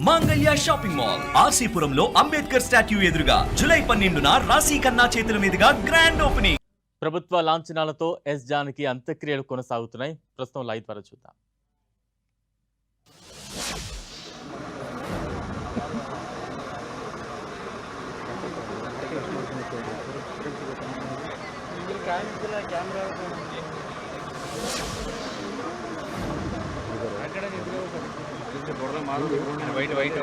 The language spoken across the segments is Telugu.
మాంగళ్య షాపింగ్ మాల్ ఆర్సీపురంలో అంబేద్కర్ స్టాట్యూ ఎదురుగా జూలై 12న రాశి ఖన్నా చేతుల మీదుగా గ్రాండ్ ఓపెనింగ్. ప్రభుత్వ లాంఛనాలతో ఎస్ జానకి అంత్యక్రియలు కొనసాగుతున్నాయి. ప్రస్తుతం లైవ్ ద్వారా చూద్దాం. వైట్ వైట్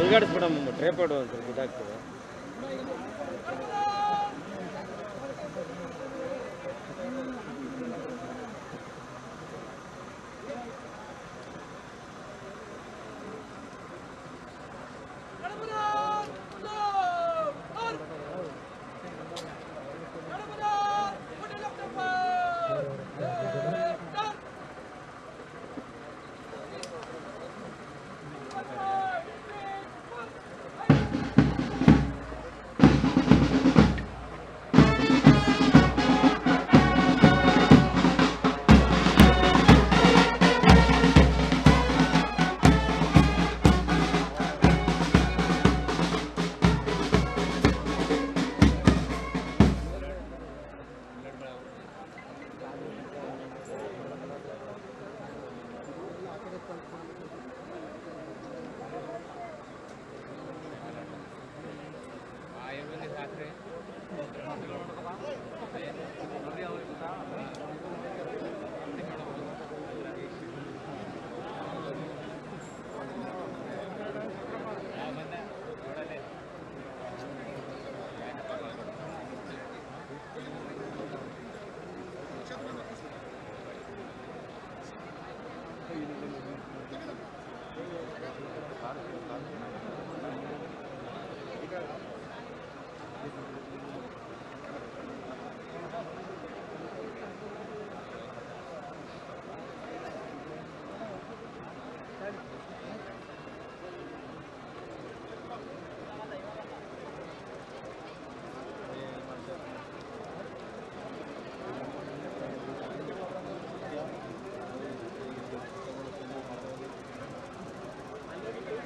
ಅಲ್ಗಾಡಿಸ್ಬಿಡ ಟ್ರೇಪಾಡು ಅಂತ ಇದಾಗ್ತದೆ.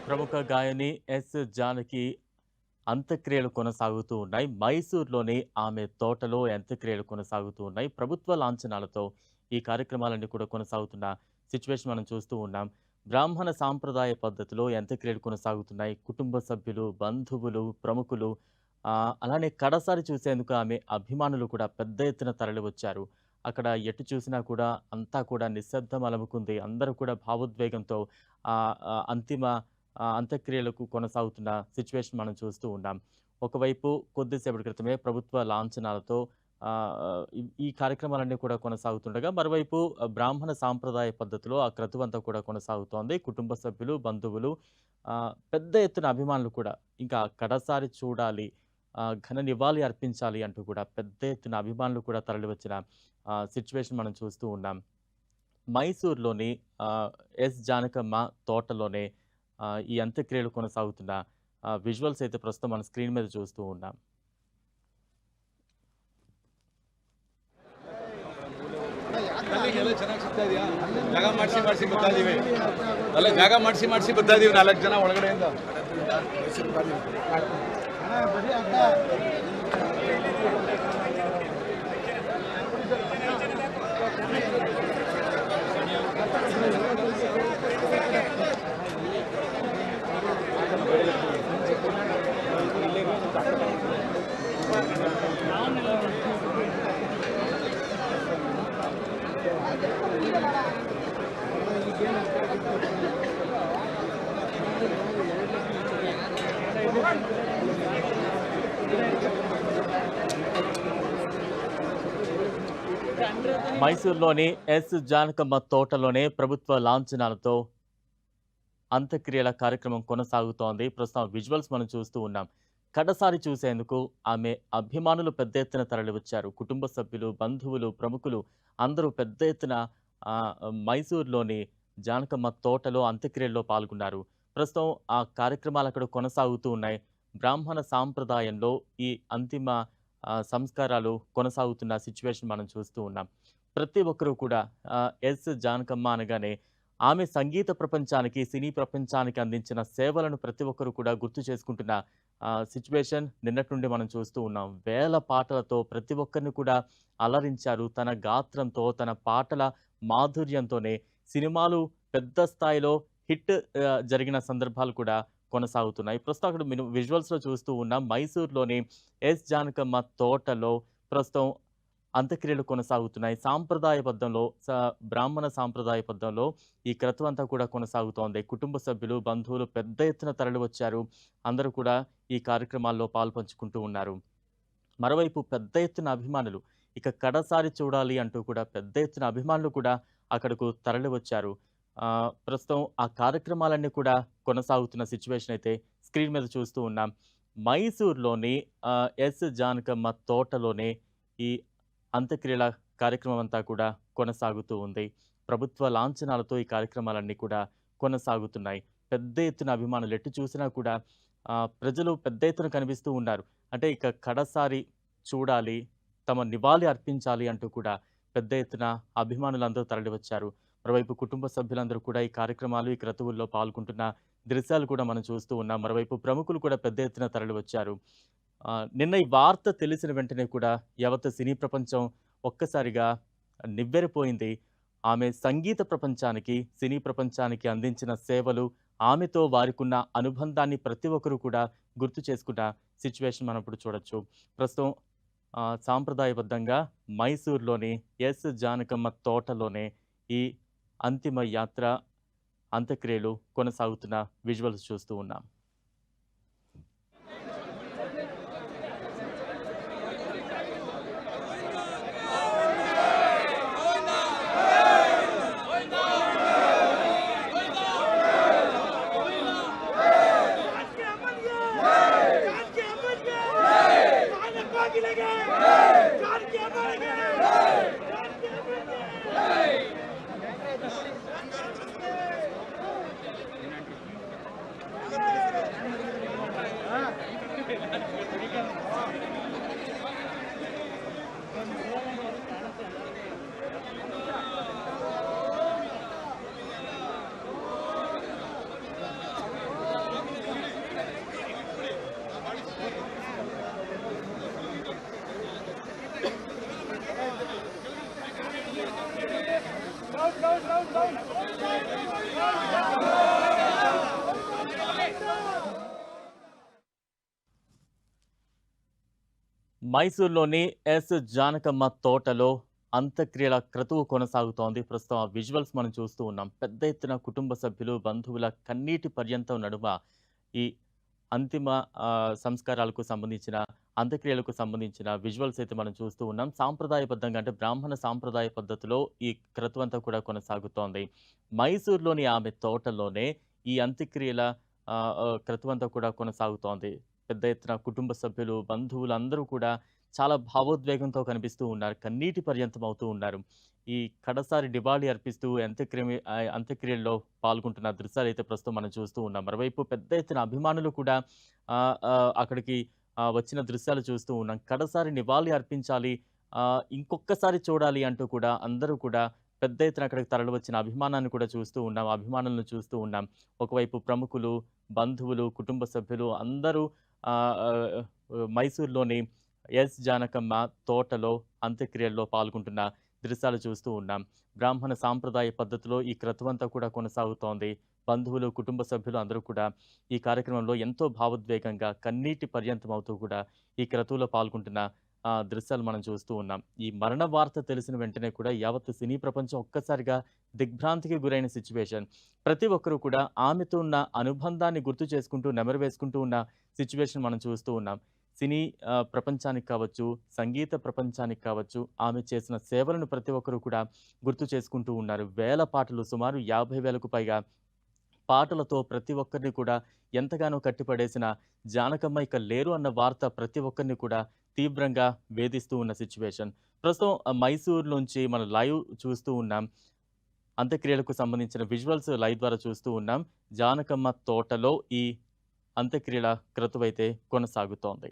ప్రముఖ గాయని ఎస్ జానకి అంత్యక్రియలు కొనసాగుతూ ఉన్నాయి. మైసూర్లోని ఆమె తోటలో అంత్యక్రియలు కొనసాగుతూ ఉన్నాయి. ప్రభుత్వ లాంఛనాలతో ఈ కార్యక్రమాలన్నీ కూడా కొనసాగుతున్న సిచ్యువేషన్ మనం చూస్తూ ఉన్నాం. బ్రాహ్మణ సాంప్రదాయ పద్ధతిలో అంత్యక్రియలు కొనసాగుతున్నాయి. కుటుంబ సభ్యులు, బంధువులు, ప్రముఖులు అలానే కడసారి చూసేందుకు ఆమె అభిమానులు కూడా పెద్ద ఎత్తున తరలి వచ్చారు. అక్కడ ఎటు చూసినా కూడా అంతా కూడా నిశ్శబ్దం అలముకుంది. అందరూ కూడా భావోద్వేగంతో అంతిమ అంత్యక్రియలకు కొనసాగుతున్న సిచ్యువేషన్ మనం చూస్తూ ఉన్నాం. ఒకవైపు కొద్దిసేపటి క్రితమే ప్రభుత్వ లాంఛనాలతో ఈ కార్యక్రమాలన్నీ కూడా కొనసాగుతుండగా, మరోవైపు బ్రాహ్మణ సాంప్రదాయ పద్ధతిలో ఆ క్రతువంతా కూడా కొనసాగుతోంది. కుటుంబ సభ్యులు, బంధువులు, పెద్ద ఎత్తున అభిమానులు కూడా ఇంకా కడసారి చూడాలి, ఘన నివాళి అర్పించాలి అంటూ కూడా పెద్ద ఎత్తున అభిమానులు కూడా తరలివచ్చిన సిచ్యువేషన్ మనం చూస్తూ ఉన్నాం. మైసూర్లోని ఎస్ జానకమ్మ తోటలోనే ఈ అంత్యక్రియలు కొనసాగుతున్న విజువల్స్ అయితే ప్రస్తుతం మన స్క్రీన్ మీద చూస్తూ ఉన్నాం. ಜಾಗ ಮಾಡಿಸಿ ಗೊತ್ತಾದೀವಿ ಅಲ್ಲ ಜಾಗ ಮಾಡಿಸಿ ಗೊತ್ತಾದೀವಿ 4 ಜನ ಒಳಗಡೆಯಿಂದ మైసూర్లోని ఎస్ జానకమ్మ తోటలోనే ప్రభుత్వ లాంఛనాలతో అంత్యక్రియల కార్యక్రమం కొనసాగుతోంది. ప్రస్తుతం విజువల్స్ మనం చూస్తూ ఉన్నాం. కడసారి చూసేందుకు ఆమె అభిమానులు పెద్ద ఎత్తున తరలివచ్చారు. కుటుంబ సభ్యులు, బంధువులు, ప్రముఖులు అందరూ పెద్ద ఎత్తున మైసూర్లోని జానకమ్మ తోటలో అంత్యక్రియల్లో పాల్గొన్నారు. ప్రస్తుతం ఆ కార్యక్రమాలు అక్కడ కొనసాగుతూ ఉన్నాయి. బ్రాహ్మణ సాంప్రదాయంలో ఈ అంతిమ సంస్కారాలు కొనసాగుతున్న సిచ్యువేషన్ మనం చూస్తూ ఉన్నాం. ప్రతి ఒక్కరూ కూడా ఎస్ జానకమ్మ అనగానే ఆమె సంగీత ప్రపంచానికి, సినీ ప్రపంచానికి అందించిన సేవలను ప్రతి ఒక్కరూ కూడా గుర్తు చేసుకుంటున్న సిచ్యువేషన్ నిన్నటి నుండి మనం చూస్తూ ఉన్నాం. వేల పాటలతో ప్రతి ఒక్కరిని కూడా అలరించారు. తన గాత్రంతో, తన పాటల మాధుర్యంతోనే సినిమాలు పెద్ద స్థాయిలో హిట్ జరిగిన సందర్భాలు కూడా కొనసాగుతున్నాయి. ప్రస్తుతం అక్కడ విజువల్స్లో చూస్తూ ఉన్నాం. మైసూర్లోని ఎస్ జానకమ్మ తోటలో ప్రస్తుతం అంత్యక్రియలు కొనసాగుతున్నాయి. సాంప్రదాయబద్ధంలో, బ్రాహ్మణ సాంప్రదాయబద్ధంలో ఈ క్రతువు అంతా కూడా కొనసాగుతోంది. కుటుంబ సభ్యులు, బంధువులు పెద్ద ఎత్తున తరలి వచ్చారు. అందరూ కూడా ఈ కార్యక్రమాల్లో పాల్పంచుకుంటూ ఉన్నారు. మరోవైపు పెద్ద ఎత్తున అభిమానులు ఇక కడసారి చూడాలి అంటూ కూడా పెద్ద ఎత్తున అభిమానులు కూడా అక్కడకు తరలి వచ్చారు. ప్రస్తుతం ఆ కార్యక్రమాలన్నీ కూడా కొనసాగుతున్న సిచ్యువేషన్ అయితే స్క్రీన్ మీద చూస్తూ ఉన్నాం. మైసూర్లోని ఎస్ జానకమ్మ తోటలోనే ఈ అంత్యక్రియల కార్యక్రమం అంతా కూడా కొనసాగుతూ ఉంది. ప్రభుత్వ లాంఛనాలతో ఈ కార్యక్రమాలన్నీ కూడా కొనసాగుతున్నాయి. పెద్ద ఎత్తున అభిమానులు ఎటు చూసినా కూడా ప్రజలు పెద్ద ఎత్తున కనిపిస్తూ ఉన్నారు. అంటే ఇక కడసారి చూడాలి, తమ నివాళి అర్పించాలి అంటూ కూడా పెద్ద ఎత్తున అభిమానులందరూ తరలివచ్చారు. మరోవైపు కుటుంబ సభ్యులందరూ కూడా ఈ కార్యక్రమాలు, ఈ క్రతువుల్లో పాల్గొంటున్న దృశ్యాలు కూడా మనం చూస్తూ ఉన్నాం. మరోవైపు ప్రముఖులు కూడా పెద్ద ఎత్తున తరలివచ్చారు. నిన్న ఈ వార్త తెలిసిన వెంటనే కూడా యావత్ సినీ ప్రపంచం ఒక్కసారిగా నివ్వెరపోయింది. ఆమె సంగీత ప్రపంచానికి, సినీ ప్రపంచానికి అందించిన సేవలు, ఆమెతో వారికున్న అనుబంధాన్ని ప్రతి ఒక్కరూ కూడా గుర్తు చేసుకున్న సిచ్యువేషన్ మనం ఇప్పుడు చూడొచ్చు. ప్రస్తుతం సాంప్రదాయబద్ధంగా మైసూర్లోని ఎస్ జానకమ్మ తోటలోనే ఈ అంతిమ యాత్ర, అంత్యక్రియలు కొనసాగుతున్న విజువల్స్ చూస్తూ ఉన్నాం. మైసూర్లోని ఎస్ జానకమ్మ తోటలో అంత్యక్రియల క్రతువు కొనసాగుతోంది. ప్రస్తుతం ఆ విజువల్స్ మనం చూస్తూ ఉన్నాం. పెద్ద ఎత్తున కుటుంబ సభ్యులు, బంధువుల కన్నీటి పర్యంతం నడుమ ఈ అంతిమ సంస్కారాలకు సంబంధించిన, అంత్యక్రియలకు సంబంధించిన విజువల్స్ అయితే మనం చూస్తూ ఉన్నాం. సాంప్రదాయబద్ధంగా అంటే బ్రాహ్మణ సాంప్రదాయ పద్ధతిలో ఈ క్రతువు అంతా కూడా కొనసాగుతోంది. మైసూర్లోని ఆమె తోటలోనే ఈ అంత్యక్రియల క్రతువు అంతా కూడా కొనసాగుతోంది. పెద్ద ఎత్తున కుటుంబ సభ్యులు, బంధువులు అందరూ కూడా చాలా భావోద్వేగంతో కనిపిస్తూ ఉన్నారు. కన్నీటి పర్యంతం అవుతూ ఉన్నారు. ఈ కడసారి నివాళి అర్పిస్తూ అంత్యక్రియల్లో పాల్గొంటున్న దృశ్యాలైతే ప్రస్తుతం మనం చూస్తూ ఉన్నాం. మరోవైపు పెద్ద ఎత్తున అభిమానులు కూడా అక్కడికి వచ్చిన దృశ్యాలు చూస్తూ ఉన్నాం. కడసారి నివాళి అర్పించాలి, ఇంకొక్కసారి చూడాలి అంటూ కూడా అందరూ కూడా పెద్ద ఎత్తున అక్కడికి తరలివచ్చిన అభిమానాన్ని కూడా చూస్తూ ఉన్నాం. అభిమానులను చూస్తూ ఉన్నాం. ఒకవైపు ప్రముఖులు, బంధువులు, కుటుంబ సభ్యులు అందరూ మైసూర్లోని ఎస్ జానకమ్మ తోటలో అంత్యక్రియల్లో పాల్గొంటున్న దృశ్యాలు చూస్తూ ఉన్నాం. బ్రాహ్మణ సాంప్రదాయ పద్ధతిలో ఈ క్రతువంతా కూడా కొనసాగుతోంది. బంధువులు, కుటుంబ సభ్యులు అందరూ కూడా ఈ కార్యక్రమంలో ఎంతో భావోద్వేగంగా కన్నీటి పర్యంతం అవుతూ కూడా ఈ క్రతువులో పాల్గొంటున్న దృశ్యాలు మనం చూస్తూ ఉన్నాం. ఈ మరణ వార్త తెలిసిన వెంటనే కూడా యావత్ సినీ ప్రపంచం ఒక్కసారిగా దిగ్భ్రాంతికి గురైన సిచ్యువేషన్. ప్రతి ఒక్కరూ కూడా ఆమెతో ఉన్న అనుబంధాన్ని గుర్తు చేసుకుంటూ, నెమరు వేసుకుంటూ ఉన్న సిచ్యువేషన్ మనం చూస్తూ ఉన్నాం. సినీ ప్రపంచానికి కావచ్చు, సంగీత ప్రపంచానికి కావచ్చు, ఆమె చేసిన సేవలను ప్రతి ఒక్కరూ కూడా గుర్తు చేసుకుంటూ ఉన్నారు. వేల పాటలు, సుమారు 50,000కు పైగా పాటలతో ప్రతి ఒక్కరిని కూడా ఎంతగానో కట్టిపడేసిన జానకమ్మ ఇక లేరు అన్న వార్త ప్రతి ఒక్కరిని కూడా తీవ్రంగా వేధిస్తూ ఉన్న సిచ్యువేషన్. ప్రస్తుతం మైసూర్ నుంచి మనం లైవ్ చూస్తూ ఉన్నాం. అంత్యక్రియలకు సంబంధించిన విజువల్స్ లైవ్ ద్వారా చూస్తూ ఉన్నాం. జానకమ్మ తోటలో ఈ అంత్యక్రియల క్రతువైతే కొనసాగుతోంది.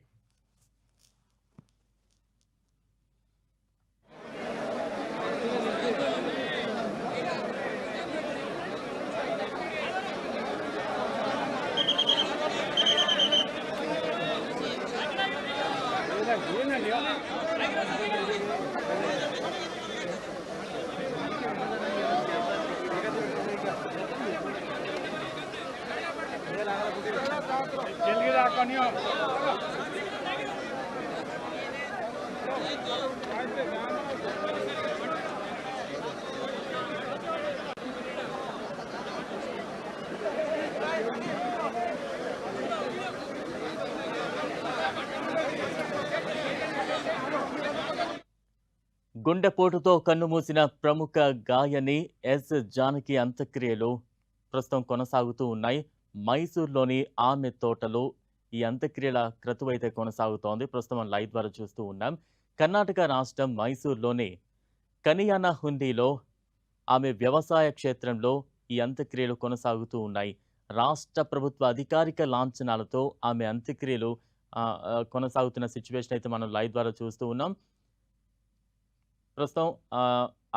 గుండెపోటుతో కన్నుమూసిన ప్రముఖ గాయని ఎస్ జానకి అంత్యక్రియలు ప్రస్తుతం కొనసాగుతూ ఉన్నాయి. మైసూర్లోని ఆమె తోటలో ఈ అంత్యక్రియల క్రతువైతే కొనసాగుతోంది. ప్రస్తుతం లైవ్ ద్వారా చూస్తూ ఉన్నాం. కర్ణాటక రాష్ట్రం మైసూర్లోని కనియానా హుండీలో ఆమె వ్యవసాయ క్షేత్రంలో ఈ అంత్యక్రియలు కొనసాగుతూ ఉన్నాయి. రాష్ట్ర ప్రభుత్వ అధికారిక లాంఛనాలతో ఆమె అంత్యక్రియలు కొనసాగుతున్న సిచ్యువేషన్ అయితే మనం లైవ్ ద్వారా చూస్తూ ఉన్నాం. ప్రస్తుతం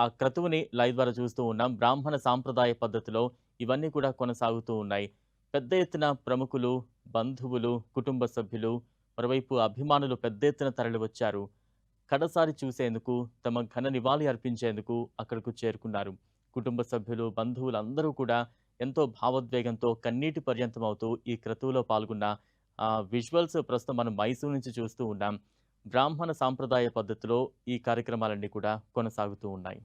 ఆ క్రతువుని లైవ్ ద్వారా చూస్తూ ఉన్నాం. బ్రాహ్మణ సాంప్రదాయ పద్ధతిలో ఇవన్నీ కూడా కొనసాగుతూ ఉన్నాయి. పెద్ద ఎత్తున ప్రముఖులు, బంధువులు, కుటుంబ సభ్యులు, మరోవైపు అభిమానులు పెద్ద ఎత్తున తరలివచ్చారు. కడసారి చూసేందుకు, తమ ఘన నివాళి అర్పించేందుకు అక్కడకు చేరుకున్నారు. కుటుంబ సభ్యులు, బంధువులు అందరూ కూడా ఎంతో భావోద్వేగంతో కన్నీటి పర్యంతం అవుతూ ఈ క్రతువులో పాల్గొన్న విజువల్స్ ప్రస్తుతం మనం మైసూరు నుంచి చూస్తూ ఉన్నాం. బ్రాహ్మణ సాంప్రదాయ పద్ధతిలో ఈ కార్యక్రమాలన్నీ కూడా కొనసాగుతూ ఉన్నాయి.